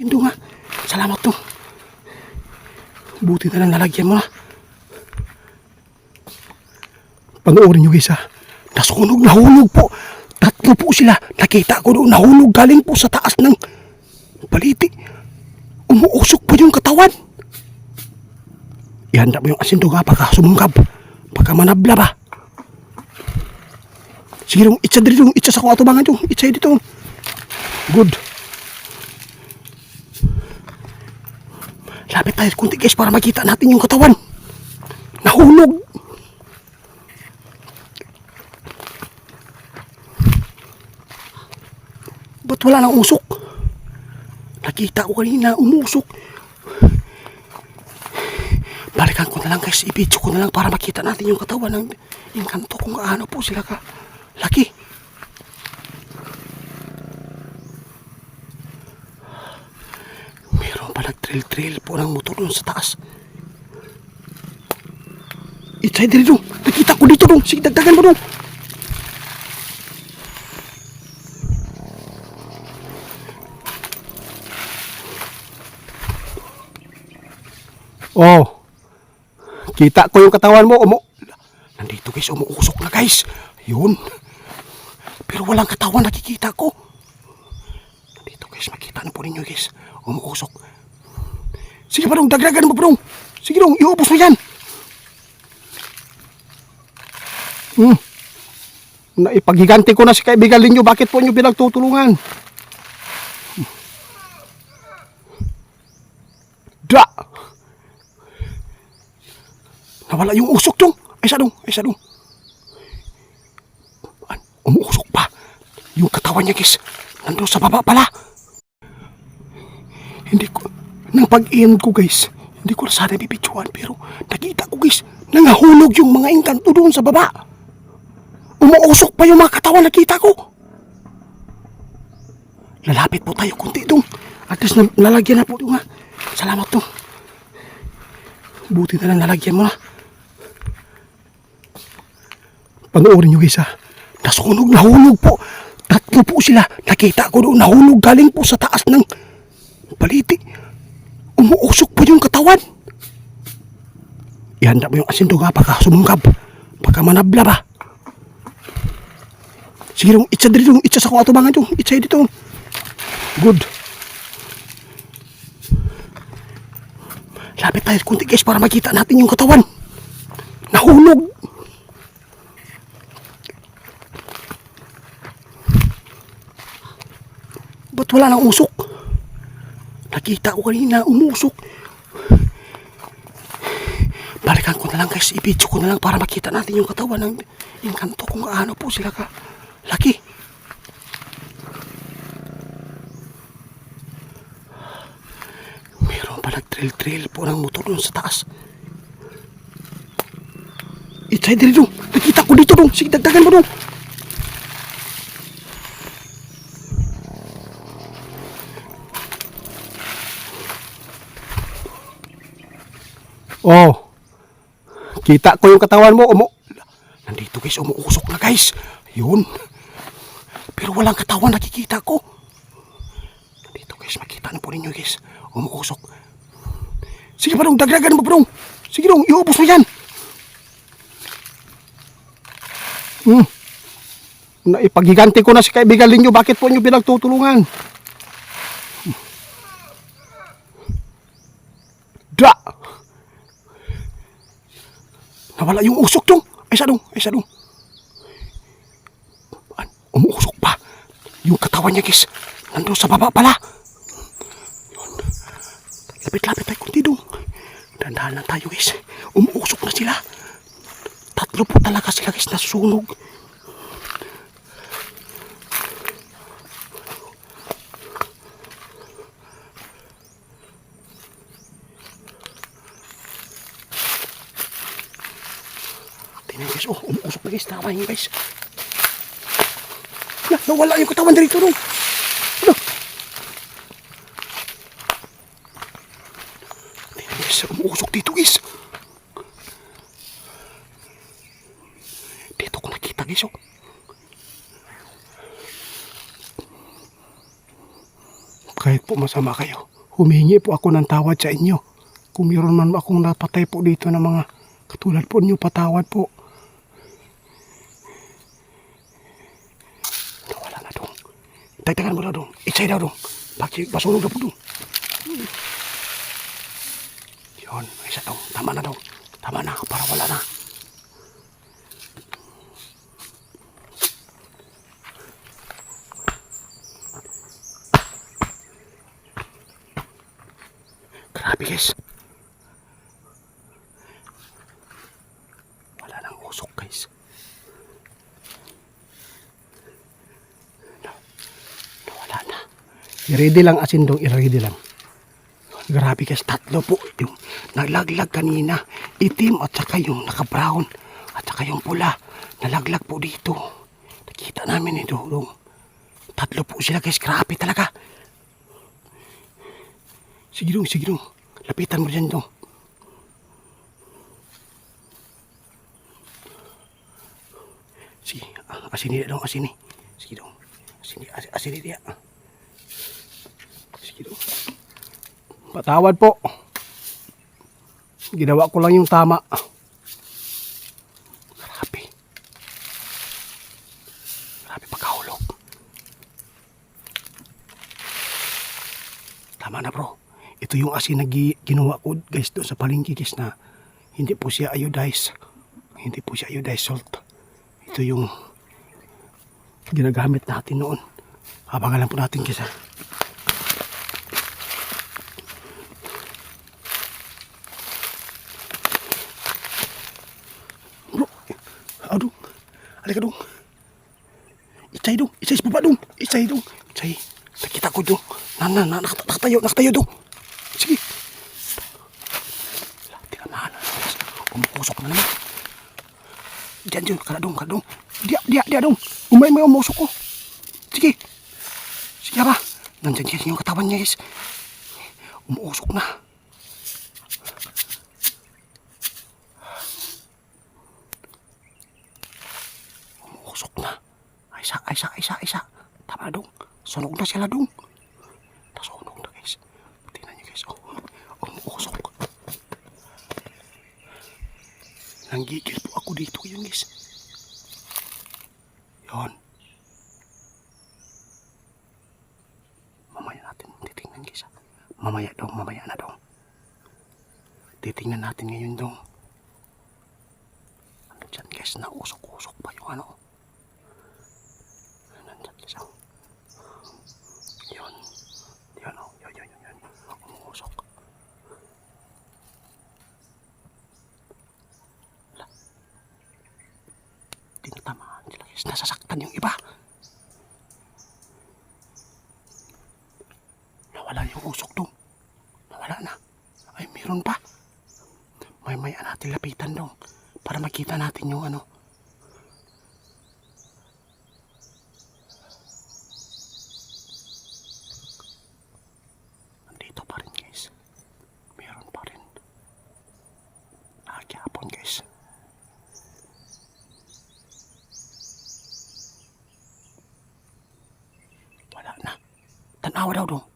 Tindo nga. Salamat to. Buti na lang nalagyan mo na. Panoorin nyo guys ha. Nasunog, nahulog po. Tatlo po sila. Nakita ko doon, nahulog galing po sa taas ng baliti. Umuusok po yung katawan. Ihanda mo yung asindo nga pagka sumungkab. Pagka manabla ba. Sige dong, itsa dito. Itsa sa kong atubangan dong. Itsa dito. Good. Lapit tayo kunti guys para makita natin yung katawan. Nahulog. Ba't wala nang usok? Nakita ko kanina, umusok. Balikan ko na lang guys, i-video ko na lang para makita natin yung katawan ng Encanto kung gaano po sila ka laki. Meron pa nag-trail po ng motor doon sa taas. Itay dito dong, nakita ko dito dong, sige dagdagan mo dong. Oh, kita ko yung katawan mo. Nandito guys, umuusok na guys. Yun. Pero walang katawan nakikita ko. Nandito guys, makita na po ninyo guys. Umuusok. Sige pa dong, dagdagan mo pa dong. Sige dong, iubos mo yan. Naipaghiganti ko na si kaibigan ninyo. Bakit po nyo pinagtutulungan? Da! Nawala yung usok dong. Ay sa dong. Umuusok pa. Yung katawan niya guys. Nandun sa baba pala. Hindi ko, nang pag-iyan ko guys, hindi ko na sana bibidyoan. Pero nakita ko guys, nangahulog yung mga Encanto doon sa baba. Umuusok pa yung mga katawan nakita ko. Lalapit po tayo kunti dong. At least nalagyan na po dong ha. Salamat dong. Buti na lang nalagyan mo na. Panoorin nyo guys ha. Nasunog, nahulog po. Tatlo po sila. Nakita ko doon, nahulog galing po sa taas ng baliti. Umuusok po yung katawan. Ihanda mo yung asindo nga pagka sumungkab. Pagka manabla ba. Sige dong, itsa dito. Itsa sa kong atubangan dong. Itsa dito. Good. Lapit tayo kunti guys para makita natin yung katawan. Nahulog. Ba't wala nang usok? Nakita ko kanina, umusok. Balikan ko na lang guys, i-video ko na lang para makita natin yung katawan ng Encanto kung gaano po sila ka laki. Meron pa nag-trail po ng motor doon sa taas. Itay dito, nakita ko dito dong, sige dagdagan mo dong. Oh, kita ko yung katawan mo. Nandito guys, umuusok na guys. Yun. Pero walang katawan nakikita ko. Nandito guys, makita na po ninyo guys. Umuusok. Sige pa dong, dagdagan mo pa dong. Sige dong, iubos mo yan. Naipaghiganti ko na si kaibigan ninyo. Bakit po nyo pinagtutulungan? Da! Nawala yung usok dong. Ay sa dong. Umuusok pa. Yung katawan niya guys. Nandun sa baba pala. Yun. Lapit-lapit tayo kunti dong. Dandahan lang tayo guys. Umuusok na sila. Tatlo po talaga sila guys nasunog. Tingnan guys, umuusok na guys, tama yun guys. Nawala yung katawan dito dong. Tingnan guys, umuusok dito guys. Dito ko nakita guys. Kahit po masama kayo, humingi po ako ng tawad sa inyo. Kung mayroon man akong napatay po dito ng mga katulad po ninyo, patawad po. Wala na dong. Tagtagan mo na dong. Itsay daw dong. Basunog na po dong. Yun, isa dong. Tama na dong. Tama na, para wala na. Grabe guys. Wala nang usok guys. Wala na. I-ready lang asin dong, i-ready lang. Grabe guys, tatlo po yung naglaglag kanina. Itim at saka yung naka-brown at saka yung pula. Nalaglag po dito. Nakita namin ito dong. Tatlo po sila guys, grabe talaga. Sige dong, sige dong. Lapitan mo dyan dong. Sige, asini dong, asini. Sige dong. Asini dia. Sige dong. Patawad po. Ginawa ko lang yung tama. Grabe. Grabe pagkahulog. Tama na bro. Ito yung asin na ginawa ko guys doon sa palengke guys na hindi po siya iodized. Hindi po siya iodized salt. Ito yung ginagamit natin noon. Abangan lang po natin guys ha. Bro, dong. Halika dong. Itsay dong. Itsay sa baba dong. Itsay dong. Itsay. Nakita ko dong. Nakatayo dong. Sige. Tinamaan na. Umusok na naman. Diyan. Kada dong. Dia dong. May umusok ko. Sige. Sige ba? Nandyan guys yung katawan niya guys. Umusok na. Umusok na. Isa. Tama dong. Sunog na sila dong. Nasunog na guys. Tingnan nyo guys. Umusok. Nanggigil po ako dito yun guys. Yun. Mamaya natin titingnan guys. Mamaya na dong. Titingnan natin ngayon dong. Ano dyan guys, na usok-usok pa yung ano. Nandyan guys. Yun. Umusok. Tinatamaan sila guys. Nasasaktan yung iba. Nawala yung usok dong. Nawala na. Ay, meron pa. May natin lapitan dong. Para makita natin yung ano. Nandito pa rin guys. Meron pa rin. Nagyapon guys. Wala na. Tanawa daw dong.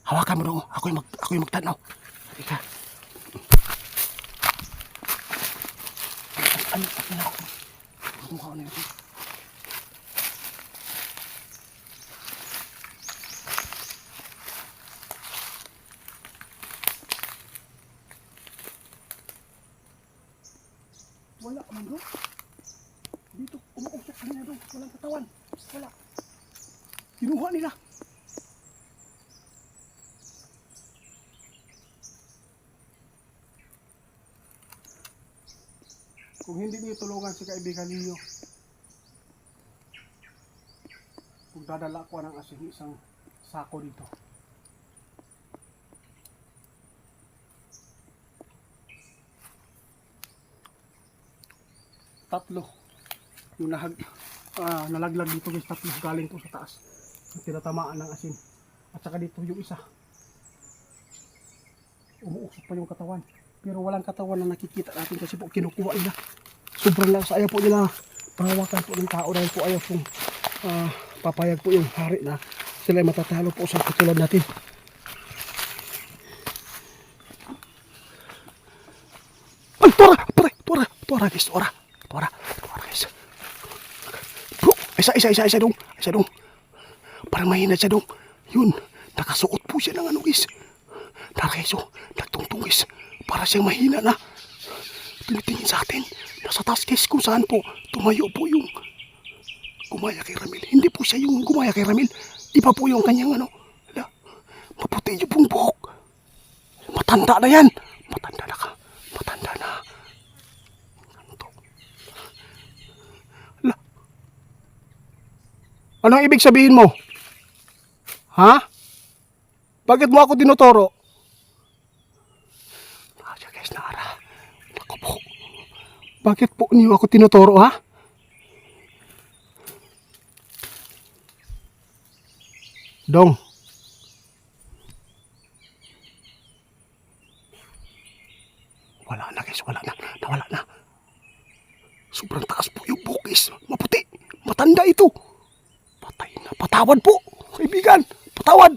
Hawakan mo dong. Ako yung magtanaw. Halika. Ano na ako? Mukha ko na yun. Wala man bro. Dito, umuusok nila bro. Walang katawan. Wala. Kinuha nila. Kung hindi niyo tulungan si kaibigan niyo, kung dadala ko ng asin isang sako dito. Tatlo. Yung nalaglag dito guys, tatlo galing po sa taas. Tinatamaan ng asin. At saka dito yung isa. Umuusok pa yung katawan. Pero walang katawan na nakikita natin kasi po kinukuha nila. Sobrang lang sa ayaw po nila pahawakan po ng tao dahil po ayaw pong papayag po yung hari na sila ay matatalo po sa katulad natin. Ay, tora! Pare, tora guys, tora guys. Bro, isa dong. Parang mahina siya dong. Yun, nakasuot po siya ng ano guys. Tara guys, nagtungtong guys. Para siyang mahina na. Tinitingin sa atin. Nasa taas guys kung saan po tumayo po yung gumaya kay Ramil. Hindi po siya yung gumaya kay Ramil. Iba po yung kanyang ano. Maputi yung pong buhok. Matanda na yan. Matanda na. Anong ibig sabihin mo? Ha? Bakit mo ako tinuturo? Nakasya guys, Nara. Naku po. Bakit po niyo ako tinuturo, ha? Dong. Wala na guys, nawala na. Sobrang taas po yung bukis. Maputi. Matanda ito. Patay na. Patawad po. Kaibigan. Patawad.